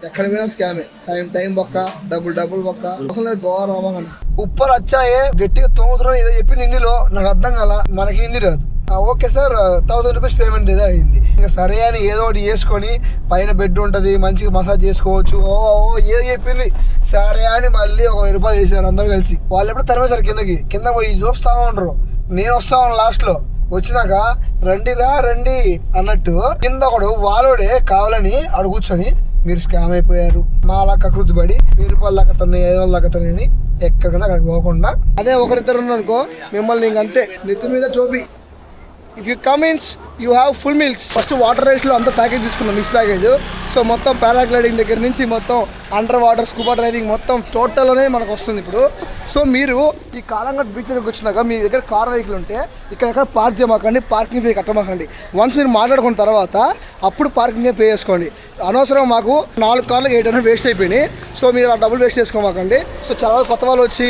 ఎక్కడ పోయినా స్కామే. టైం బొక్క, డబ్బులు బొక్క. అసలు గోవా రావాలని ఉప్పర్ వచ్చాయే గట్టిగా తోముతున్నాను ఏదో చెప్పింది హిందీలో, నాకు అర్థం కాల. మనకి హిందీ రాదు. ఓకే సార్ 1000 రూపీస్ పేమెంట్ ఏదో అయింది. ఇంకా సరే అని ఏదో ఒకటి చేసుకొని పైన బెడ్ ఉంటుంది, మంచిగా మసాజ్ చేసుకోవచ్చు. ఏదో చెప్పింది సరే అని మళ్ళీ 1000 రూపాయలు వేసారు అందరూ కలిసి. వాళ్ళు ఎప్పుడు తరిమేశారు కింద పోయి చూస్తా ఉండరు. నేను వస్తా ఉన్నాను లాస్ట్ లో. వచ్చినాక రండి అన్నట్టు కింద ఒకడు వాళ్ళోడే కావాలని అడు కూర్చొని మీరు స్కామ్ అయిపోయారు, మా అలా కకృతి పడి 1000 రూపాయలు దాకా తన్నాయి, 500 దాకా తన్నాయని ఎక్కడికన్నా అక్కడికి పోకుండా అదే ఒకరిద్దరు ఉన్నారనుకో మిమ్మల్ని ఇంకంతే నెత్తి మీద టోపీ. If you come in you have full meals. First water రైస్లో అంతా ప్యాకేజ్ తీసుకున్నాం, మిక్స్ ప్యాకేజ్. సో మొత్తం పారాగ్లైడింగ్ దగ్గర నుంచి మొత్తం అండర్ వాటర్ స్కూబా డ్రైవింగ్ మొత్తం టోటల్ అనేది మనకు వస్తుంది ఇప్పుడు. సో మీరు ఈ కాలంగట్ బీచ్ దగ్గరకు వచ్చినాక మీ దగ్గర కార్ వెహికల్ ఉంటే ఇక్కడ పార్క్ చేయమాకండి, పార్కింగ్ ఫీ కట్టమాకండి. వన్స్ మీరు మాట్లాడుకున్న తర్వాత అప్పుడు పార్కింగ్ పే చేసుకోండి. అనవసరం మాకు 4 కార్లకు 800 వేస్ట్ అయిపోయినాయి. సో మీరు ఆ డబ్బులు వేస్ట్ చేసుకోమాకండి. సో చాలా కొత్త వాళ్ళు వచ్చి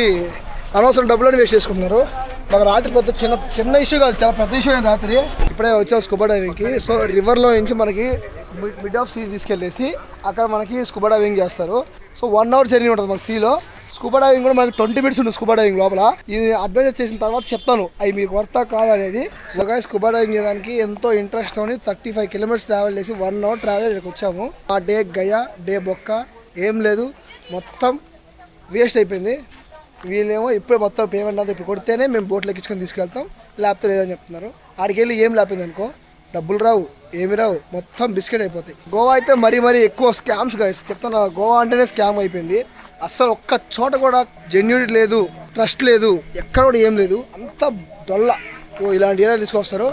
అనవసరం డబ్బులని వేస్ట్ చేసుకుంటున్నారు. మాకు రాత్రి పెద్ద చిన్న ఇష్యూ కాదు, చాలా పెద్ద ఇష్యూ అయింది రాత్రి. ఇప్పుడే వచ్చాం స్కూబా డైవింగ్కి. సో రివర్లో నుంచి మనకి మిడ్ ఆఫ్ సీ తీసుకెళ్ళేసి అక్కడ మనకి స్కూబా డైవింగ్ చేస్తారు. సో 1 అవర్ జర్నీ ఉంటుంది మనకి సీలో. స్కూబా డైవింగ్ కూడా మనకి 20 మినిట్స్ ఉంటుంది స్కూబా డైవింగ్ లోపల. ఇది అడ్వెంచర్ చేసిన తర్వాత చెప్తాను అవి మీకు వర్తా కాదనేది. సో గాయ్స్ స్కూబా డైవింగ్ చేయడానికి ఎంతో ఇంట్రెస్ట్ అని 35 కిలోమీటర్స్ ట్రావెల్ చేసి 1 అవర్ ట్రావెల్ ఇక్కడికి వచ్చాము. ఆ డే గయా డే బొక్క ఏం లేదు, మొత్తం వేస్ట్ అయిపోయింది. వీళ్ళేమో ఇప్పుడే మొత్తం పేమెంట్ అంతా ఇప్పుడు కొడితేనే మేము బోట్లు ఎక్కించుకొని తీసుకెళ్తాం, లేకపోతే లేదని చెప్తున్నారు. ఆడికి వెళ్ళి ఏం లేకపోయింది అనుకో, డబ్బులు రావు, ఏమి రావు, మొత్తం బిస్కెట్ అయిపోతాయి. గోవా అయితే మరీ ఎక్కువ స్కామ్స్ గాయ్స్ చెప్తున్నా. గోవా అంటేనే స్కామ్ అయిపోయింది. అస్సలు ఒక్క చోట కూడా జెన్యూనిటీ లేదు, ట్రస్ట్ లేదు, ఎక్కడ కూడా ఏం లేదు, అంత డొల్ల. ఇలాంటి ఏరియా తీసుకొస్తారు.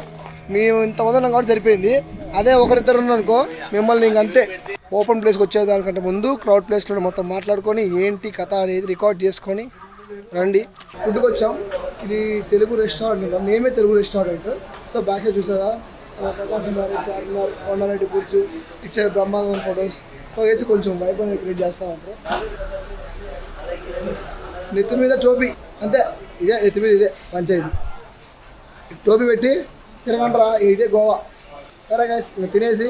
మేము ఇంతమంది ఉన్నాం కాబట్టి సరిపోయింది. అదే ఒకరిద్దరు ఉన్నారనుకో మిమ్మల్ని ఇంకంతే ఓపెన్ ప్లేస్కి వచ్చేదానికంటే ముందు క్రౌడ్ ప్లేస్లో మొత్తం మాట్లాడుకొని ఏంటి కథ అనేది రికార్డ్ చేసుకొని రండి. ఫుడ్కి వచ్చాం. ఇది తెలుగు రెస్టారెంట్, మేమే Telugu restaurant. So back side చూసారా ప్రకాశం గారు, చార్మినార్, కొండారెడ్డి బుర్జు, ఇటు సైడ్ బ్రహ్మాండం ఫొటోస్. సో వేసి కొంచెం వైబ్ అనేది క్రియేట్ చేస్తూ ఉంటారు. నెత్తి మీద టోపీ అంతే, ఇదే నెత్తి మీద ఇదే పంచాయతీ. టోపీ పెట్టి తిరగంటారా, ఇదే గోవా. సరే గైస్ ఇంకా తినేసి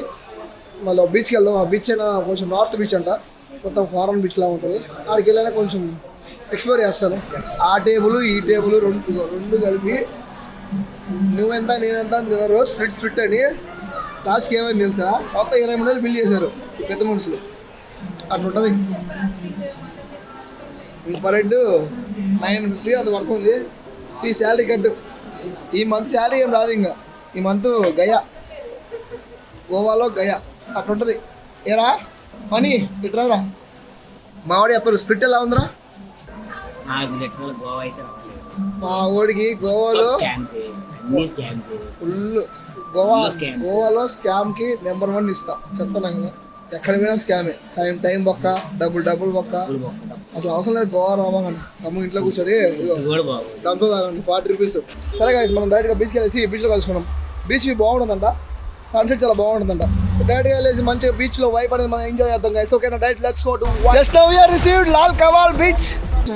మళ్ళీ బీచ్కి వెళ్దాం. ఆ బీచ్ అయినా కొంచెం నార్త్ బీచ్ అంట, మొత్తం ఫారెన్ బీచ్ లా ఉంటుంది. ఆడికి వెళ్ళైనా కొంచెం ఎక్స్ప్లోర్ చేస్తాను. ఆ టేబుల్ ఈ టేబుల్ రెండు కలిపి నువ్వెంత నేనెంత అని తినరు, స్ప్లిట్ అని. లాస్ట్కి ఏమైంది తెలుసా, మొత్తం 23 బిల్ చేశారు ఈ పెద్ద మనుషులు. అట్లా ఉంటుంది. ఇంక పర్ హెడ్ 950 అంత పడుతుంది. ఈ శాలరీ కట్టు. ఈ మంత్ శాలరీ ఏం రాదు. ఇంకా ఈ మంత్ గయా, గోవాలో గయా అట్లా ఉంటుంది. ఏరా పని ఇట్రారా మావాడి చెప్పారు. స్ప్లిట్ ఎలా ఉందిరా? మా ఓడికి గోవాలో ఫుల్ గోవాలో స్కామ్ కి నెంబర్ 1 ఇస్తా చెప్తాను కదా. ఎక్కడ పోయినా స్కామే. టైం బొక్క, డబ్బులు బొక్క. అసలు అవసరం లేదు గోవా రావాలని. తమ్ము ఇంట్లో కూర్చొని దాంతో తాగండి 40 రూపీస్. సరే గాయస్ మనం డైరెక్ట్గా బీచ్కి వెళ్ళేసి బీచ్లో కలుసుకున్నాం. బీచ్ బాగుంటుందంట, సన్సెట్ చాలా బాగుంటుందంట. డైరెక్ట్గా వెళ్ళేసి మంచిగా బీచ్లో వైబ్ అనేది మనం ఎంజాయ్ చేద్దాం గైస్. ఓకేనా, direct let's go to just now we are received లాల్ కవాల్ బీచ్.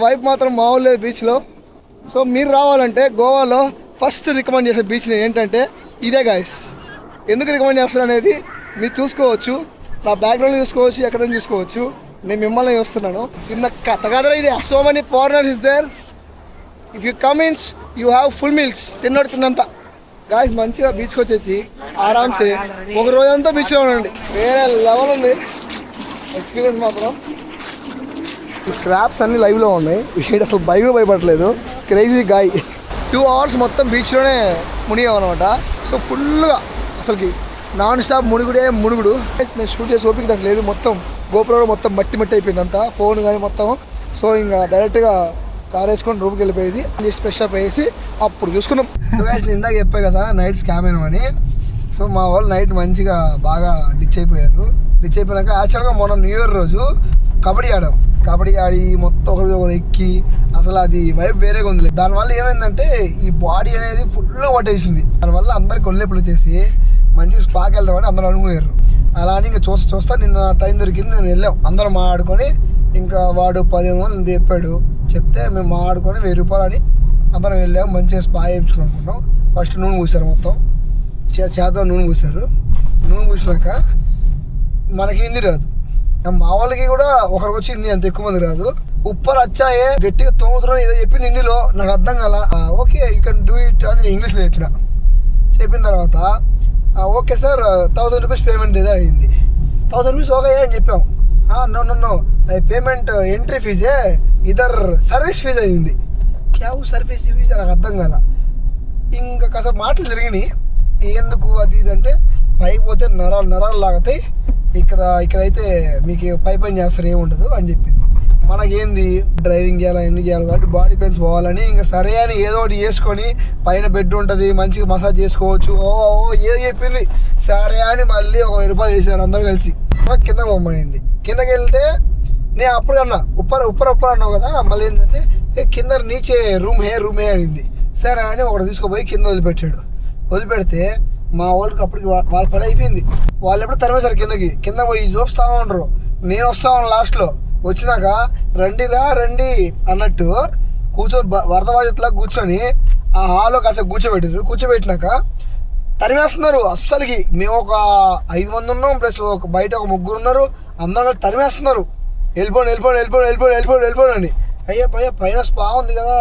వైబ్ మాత్రం మామూలు లేదు బీచ్లో. సో మీరు రావాలంటే గోవాలో ఫస్ట్ రికమెండ్ చేసే బీచ్ ఏంటంటే ఇదే గైస్. ఎందుకు రికమెండ్ చేస్తాను అనేది మీరు చూసుకోవచ్చు, నా బ్యాక్గ్రౌండ్ చూసుకోవచ్చు, ఎక్కడైనా చూసుకోవచ్చు. నేను మిమ్మల్ని చూస్తున్నాను. చిన్న కథ కదరా ఇది. So many foreigners is there. If you come in you have full meals. తిన్నంత గాయస్ మంచిగా బీచ్కి వచ్చేసి ఆరామ్సే ఒక రోజంతా బీచ్లో ఉండండి. వేరే లెవెల్ ఉంది ఎక్స్పీరియన్స్ మాత్రం. ఈ క్రాప్స్ అన్నీ లైవ్లో ఉన్నాయి. వీడు అసలు భయపడట్లేదు. Crazy guy. 2 అవర్స్ మొత్తం బీచ్లోనే మునిగామన్నమాట. సో ఫుల్గా అసలుకి నాన్ స్టాప్ మునుగుడు. నేను షూట్ చేసి ఓపిక నాకు లేదు. మొత్తం గోపురంలో మొత్తం మట్టి అయిపోయింది అంతా, ఫోన్ కానీ మొత్తం. సో ఇంకా డైరెక్ట్గా కార్ వేసుకొని రూమ్కి వెళ్ళిపోయేసి జస్ట్ ఫ్రెష్ అప్ అయ్యేసి అప్పుడు చూసుకున్నాం. సో గైస్ నేను ఇందాక చెప్పాను కదా నైట్ స్కామ్ అయినామని. సో మా వాళ్ళు నైట్ మంచిగా బాగా డిచ్ అయిపోయినాక యాక్చువల్గా మొన్న న్యూ ఇయర్ రోజు కబడ్డీ ఆడి మొత్తం ఒకరు ఎక్కి అసలు అది వైబ్ వేరేగా ఉంది. దానివల్ల ఏమైందంటే ఈ బాడీ అనేది ఫుల్గా పట్టేసింది. దానివల్ల అందరికి ఒళ్ళెప్పులు వచ్చేసి మంచిగా స్పాకి వెళ్దామని అందరూ అనుకున్నారు. అలా అని ఇంకా చూస్తా నిన్న టైం దొరికింది. నేను వెళ్ళాం అందరం మాట్లాడుకొని. ఇంకా వాడు 15 మంది చెప్తే మేము మాట్లాడుకొని 1000 రూపాయలు అని అందరం వెళ్ళాం. మంచిగా స్పా చేయించుకుని అనుకున్నాం. ఫస్ట్ నూనె పూసారు, మొత్తం చేద్దాం నూనె పూసారు. నూనె పూసినాక మనకి హిందీ రాదు. మా వాళ్ళకి కూడా ఒకరికి వచ్చింది, అంత ఎక్కువ మంది రాదు. ఉప్పర్ వచ్చాయే గట్టిగా తోముతున్నాను ఏదో చెప్పింది హిందీలో, నాకు అర్థం కాల. Okay you can do it అని ఇంగ్లీష్లో చెప్పిన తర్వాత ఓకే సార్ 1000 రూపీస్ పేమెంట్ ఏదో అయింది. 1000 రూపీస్ ఓకే అని చెప్పాం. నో పేమెంట్ ఎంట్రీ ఫీజే ఇదర్ సర్వీస్ ఫీజ్ అయింది. క్యావ్ సర్వీస్ ఫీజ్ నాకు అర్థం కాల. ఇంకా కాసేపు మాటలు జరిగినాయి, ఎందుకు అది ఇది అంటే పైకి పోతే నరాలు లాగుతాయి, ఇక్కడైతే మీకు పై పని చేస్తారు ఏముండదు అని చెప్పింది. మనకేంది డ్రైవింగ్ చేయాలి ఎన్ని చేయాలి కాబట్టి బాడీ పెయిన్స్ పోవాలని ఇంకా సరే అని ఏదో ఒకటి చేసుకొని పైన బెడ్ ఉంటుంది మంచిగా మసాజ్ చేసుకోవచ్చు ఏదో చెప్పింది. సరే అని మళ్ళీ 1000 రూపాయలు వేసారు అందరూ కలిసి. కింద పోమనింది. కిందకి వెళ్తే నేను అప్పుడు అన్నా ఉప్పర్ అన్నావు కదా, మళ్ళీ ఏంటంటే కింద నీచే రూమ్ హే అనింది. సరే అని ఒకటి తీసుకుపోయి కింద వదిలిపెడితే మా వాళ్ళకి అప్పటికి వాళ్ళ పని అయిపోయింది. వాళ్ళు ఎప్పుడు తరిమేశారు కింద పోయి చూస్తూ ఉండరు. నేను వస్తా ఉన్నాను లాస్ట్లో. వచ్చినాక రండి అన్నట్టు కూర్చొని వరద బాధ్యతలా కూర్చొని ఆ హాల్లో కాసేపు కూర్చోబెట్టినాక తరిమేస్తున్నారు. అస్సలకి మేము ఒక 5 మంది ఉన్నాం, ప్లస్ ఒక బయట ఒక 3 ఉన్నారు, అందరూ తరిమేస్తున్నారు. వెళ్ళిపోండి అని. అయ్యా పైన స్పా ఉంది కదా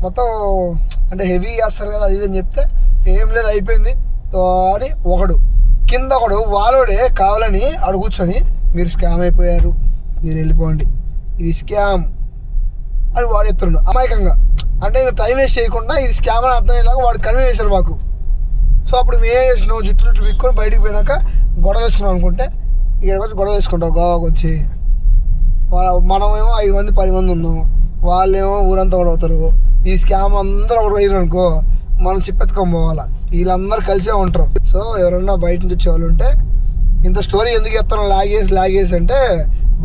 మొత్తం అంటే హెవీ చేస్తారు కదా అది అని చెప్తే ఏం లేదు అయిపోయింది అని కింద వాళ్ళోడే కావాలని ఆడు కూర్చొని మీరు స్కామ్ అయిపోయారు, మీరు వెళ్ళిపోండి, ఇది స్కామ్ అని వాడు చెప్తున్నాడు అమాయకంగా. అంటే టైం వేస్ట్ చేయకుండా ఇది స్కామ్ అని అర్థమయ్యేలాగా వాడు కన్వే చేశారు మాకు. సో అప్పుడు మేము చేసినావు జుట్టు విక్కొని బయటికి పోయినాక గొడవ వేసుకున్నాం అనుకుంటే ఇక్కడికి వచ్చి గొడవ వేసుకుంటాం గోవాకి వచ్చి. మనమేమో 5 మంది 10 మంది ఉన్నాం, వాళ్ళేమో ఊరంతా గొడవతారు. ఈ స్కామ్ అందరూ ఒకటి పోయినారు అనుకో మనం చిప్పెత్తుకొని పోవాలా, వీళ్ళందరూ కలిసే ఉంటారు. సో ఎవరన్నా బయట నుంచి వచ్చేవాళ్ళు ఉంటే ఇంత స్టోరీ ఎందుకు చెప్తాను లాగేసి అంటే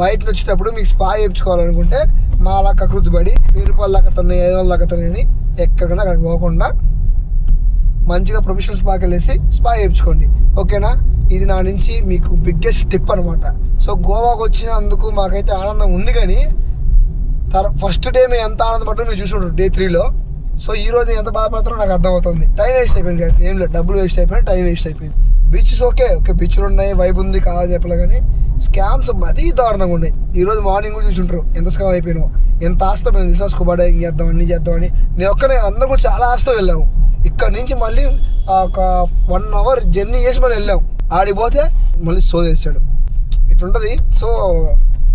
బయట నుంచి వచ్చేటప్పుడు మీకు స్పా చేయించుకోవాలనుకుంటే మా అలా కకృతి పడి 1000 రూపాయలు దాకతున్నాయి 500 దాకతున్నాయని ఎక్కడికైనా అక్కడికి పోకుండా మంచిగా ప్రొఫెషనల్ స్పాకి వెళ్ళేసి స్పా చేయించుకోండి. ఓకేనా? ఇది నా నుంచి మీకు బిగ్గెస్ట్ టిప్ అనమాట. సో గోవాకు వచ్చినందుకు మాకైతే ఆనందం ఉంది, కానీ ఫస్ట్ డే మేము ఎంత ఆనందపడ్డా మీరు చూసుకుంటారు డే 3లో. సో ఈ రోజు ఎంత బాధపడతారో నాకు అర్థమవుతుంది. టైం వేస్ట్ అయిపోయింది కదా, ఏం లేదు, డబ్బులు వేస్ట్ అయిపోయింది, టైం వేస్ట్ అయిపోయింది. బీచెస్ ఓకే బీచ్లు ఉన్నాయి, వైబ్ ఉంది, కాదని చెప్పలే, కానీ స్కామ్స్ మరీ దారుణంగా ఉన్నాయి. ఈరోజు మార్నింగ్ కూడా చూసుంటారు ఎంత స్కామ్ అయిపోయినావు, ఎంత ఆస్తో మేము రిసార్ట్స్ స్కూబా డైవింగ్ చేద్దామని నేను ఒక్కనే, అందరూ కూడా చాలా ఆస్తో వెళ్ళాము. ఇక్కడ నుంచి మళ్ళీ ఒక 1 అవర్ జర్నీ చేసి మళ్ళీ వెళ్ళాము. ఆడిపోతే మళ్ళీ సోదేశాడు. ఇట్లుంటుంది. సో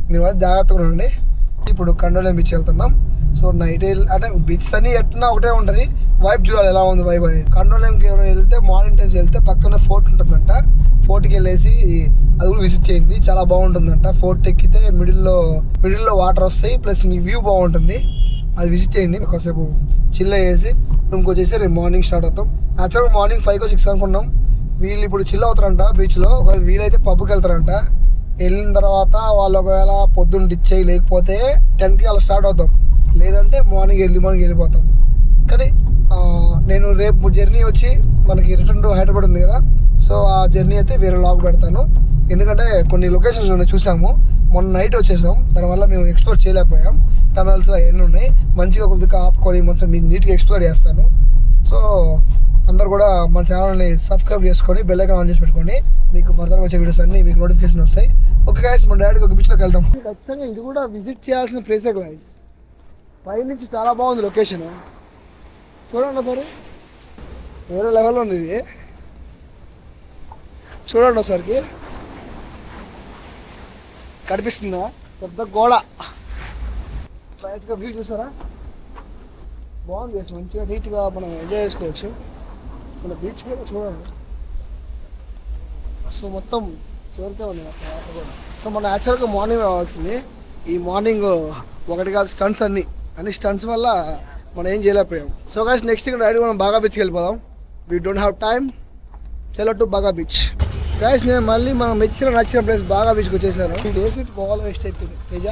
మీరు జాగ్రత్తగా ఉండండి. ఇప్పుడు కండోలేం బీచ్ వెళ్తున్నాం. సో నైట్ అంటే బీచ్ అన్నీ ఎట్లా ఒకటే ఉంటుంది, వైబ్ చూడాలి ఎలా ఉంది వైబ్ అనేది. కండోలేంకి ఎవరైనా వెళ్తే మార్నింగ్ టైమ్స్ వెళ్తే పక్కన ఫోర్ట్ ఉంటుందంట, ఫోర్ట్కి వెళ్ళేసి అది కూడా విజిట్ చేయండి, చాలా బాగుంటుందంట. ఫోర్ట్ ఎక్కితే మిడిల్లో వాటర్ వస్తాయి, ప్లస్ మీ వ్యూ బాగుంటుంది, అది విజిట్ చేయండి. కాసేపు చిల్ అయ్యేసి రూమ్కి వచ్చేసి రేపు మార్నింగ్ స్టార్ట్ అవుతాం. యాక్చువల్గా మార్నింగ్ 5 or 6 అనుకున్నాం. వీళ్ళు ఇప్పుడు చిల్ అవుతారంట బీచ్లో, ఒకవేళ వీలైతే పబ్కి వెళ్తారంట. వెళ్ళిన తర్వాత వాళ్ళు ఒకవేళ పొద్దున్న డిచ్ అయ్యి లేకపోతే 10కి అలా స్టార్ట్ అవుతాం, లేదంటే మార్నింగ్ వెళ్ళిపోతాం. కానీ నేను రేపు జర్నీ వచ్చి మనకి రిటర్న్ టు హైదరాబాద్ ఉంది కదా, సో ఆ జర్నీ అయితే వేరే లాగ్ పెడతాను. ఎందుకంటే కొన్ని లొకేషన్స్ ఉన్నాయి చూసాము, మొన్న నైట్ వచ్చేసాం, దానివల్ల మేము ఎక్స్ప్లోర్ చేయలేకపోయాం. టనల్స్ అవన్నీ ఉన్నాయి, మంచిగా కొద్దిగా ఆపుకొని మొత్తం మీకు నీట్గా ఎక్స్ప్లోర్ చేస్తాను. సో అందరు కూడా మన ఛానల్ని సబ్స్క్రైబ్ చేసుకొని బెల్ ఐకాన్ ఆన్ చేసి పెట్టుకోండి, మీకు ఫర్దర్గా వచ్చే వీడియోస్ అన్నీ మీకు నోటిఫికేషన్ వస్తాయి. ఓకే గైస్, మన డైరెక్ట్గా ఒక బీచ్లోకి వెళ్దాం. ఖచ్చితంగా ఇది కూడా విజిట్ చేయాల్సిన ప్లేసే గైస్. పైనుంచి చాలా బాగుంది లొకేషన్, చూడండి ఒకసారి, వేరే లెవెల్లో ఉంది ఇది. చూడండి ఒకసారికి, కనిపిస్తుందా పెద్ద గోడ, రైట్గా వ్యూ చూసారా, బాగుంది. మంచిగా నీట్గా మనం ఎంజాయ్ చేసుకోవచ్చు మన బీచ్ కూడా. చూడండి, సో మొత్తం చివరికే ఉంది కూడా. సో మనం యాక్చువల్గా మార్నింగ్ రావాల్సింది, ఈ మార్నింగ్ ఒకటి కాదు స్టంట్స్ అన్ని స్టంట్స్ వల్ల మనం ఏం చేయలేకపోయాం. సో గైస్ నెక్స్ట్ ఇక్కడ రైడ్ మనం బాగా బీచ్కి వెళ్ళిపోదాం. వీ డోంట్ హ్యావ్ టైమ్, చలో టు బాగా బీచ్. గైస్ నేను మళ్ళీ మనం నచ్చిన ప్లేస్ బాగా బీచ్కి వచ్చేసాను. 2 days గోవాలో వేస్ట్ అయిపోయింది. తేజ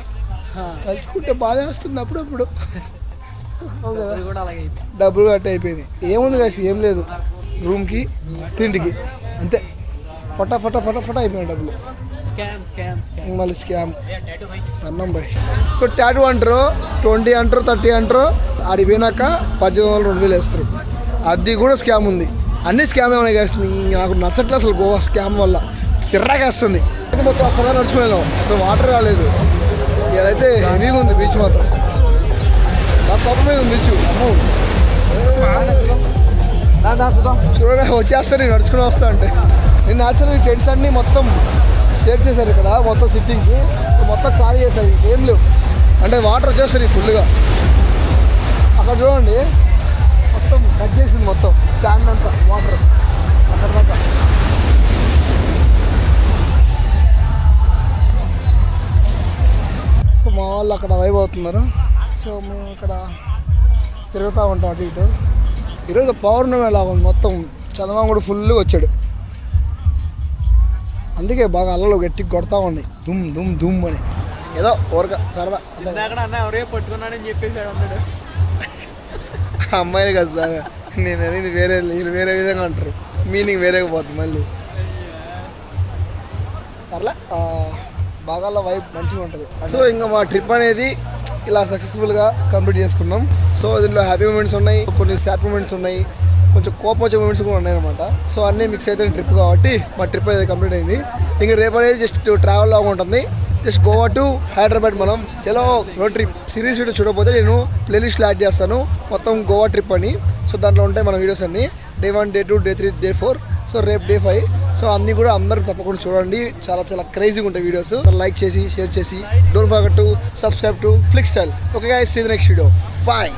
తలుచుకుంటే బాధ వస్తుంది అప్పుడప్పుడు, డబ్బులు కట్ అయిపోయినాయి. ఏముంది గైస్, ఏం లేదు, రూమ్కి తిండికి అంతే, ఫటా అయిపోయినాయి డబ్బులు. మళ్ళీ స్కామ్ అన్నం బాయ్. సో టాటూ అంటారు 20 అంటారు 30 అంటారు, ఆడిపోయినాక 1800 2000 వేస్తారు. అది కూడా స్కామ్ ఉంది, అన్ని స్కామే ఉన్నాయి గైస్. నాకు నచ్చట్లే అసలు గోవా స్కామ్ వల్ల. తిర్రాకేస్తుంది. అయితే మొత్తం అక్కడ నడుచుకున్నాం, అసలు వాటర్ రాలేదు. ఇదైతే హెవీగా ఉంది బీచ్ మాత్రం. నా తప్ప మీద ఉంది బీచ్. చూడండి వచ్చేస్తా, నేను నడుచుకుని వస్తా అంటే. నేను యాక్చువల్గా ఈ టెంట్స్ అన్నీ మొత్తం షేర్ చేశారు ఇక్కడ, మొత్తం సిట్టింగ్కి మొత్తం ఖాళీ చేశారు, ఇంకేం లేవు. అంటే వాటర్ వచ్చేస్తారు ఫుల్గా. అక్కడ చూడండి మొత్తం కట్ చేసింది, మొత్తం శాండ్ అంతా వాటర్ అక్కడ దాకా. సో మా వాళ్ళు అక్కడ వైబ్ అవుతున్నారు. సో మేము ఇక్కడ తిరుగుతూ ఉంటాం అటు ఇటు. ఈరోజు పౌర్ణమి ఎలా ఉంది, మొత్తం చందమామ కూడా ఫుల్గా వచ్చాడు. అందుకే బాగా అల్లలు గట్టిగా కొడతా ఉన్నాయి, దుమ్ దుమ్ దుమ్ అని. ఏదో ఊరక సరదా ఎవరే పట్టుకున్నాడని చెప్పేసాడు అన్నాడు. అమ్మాయిలు కదా సార్, నేను అనేది వేరే, వీళ్ళు వేరే విధంగా అంటారు, మీనింగ్ వేరేగా పోతుంది మళ్ళీ. అట్లా బాగా వైబ్ మంచిగా ఉంటుంది. సో ఇంకా మా ట్రిప్ అనేది ఇలా సక్సెస్ఫుల్గా కంప్లీట్ చేసుకున్నాం. సో దీంట్లో హ్యాపీ మూమెంట్స్ ఉన్నాయి, కొన్ని సాడ్ మూమెంట్స్ ఉన్నాయి, కొంచెం కోపం వచ్చే మూమెంట్స్ కూడా ఉన్నాయి అనమాట. సో అన్నీ మిక్స్ అయితే ట్రిప్ కాబట్టి మా ట్రిప్ అయితే కంప్లీట్ అయింది. ఇంకా రేపు అనేది జస్ట్ ట్రావెల్ లాగా ఉంటుంది, జస్ట్ గోవా టు హైదరాబాద్. మనం చలో రోడ్ ట్రిప్ సిరీస్ వీడియో చూడకపోతే నేను ప్లేలిస్ట్ యాడ్ చేస్తాను మొత్తం గోవా ట్రిప్ అని. సో దాంట్లో ఉంటాయి మన వీడియోస్ అన్నీ, Day 1, Day 2, Day 3, Day 4. So రేపు Day 5. సో అన్నీ కూడా అందరూ తప్పకుండా చూడండి, చాలా చాలా క్రేజీగా ఉంటాయి వీడియోస్. లైక్ చేసి షేర్ చేసి, don't forget to subscribe to Flick Style. Okay guys, see the next video. Bye.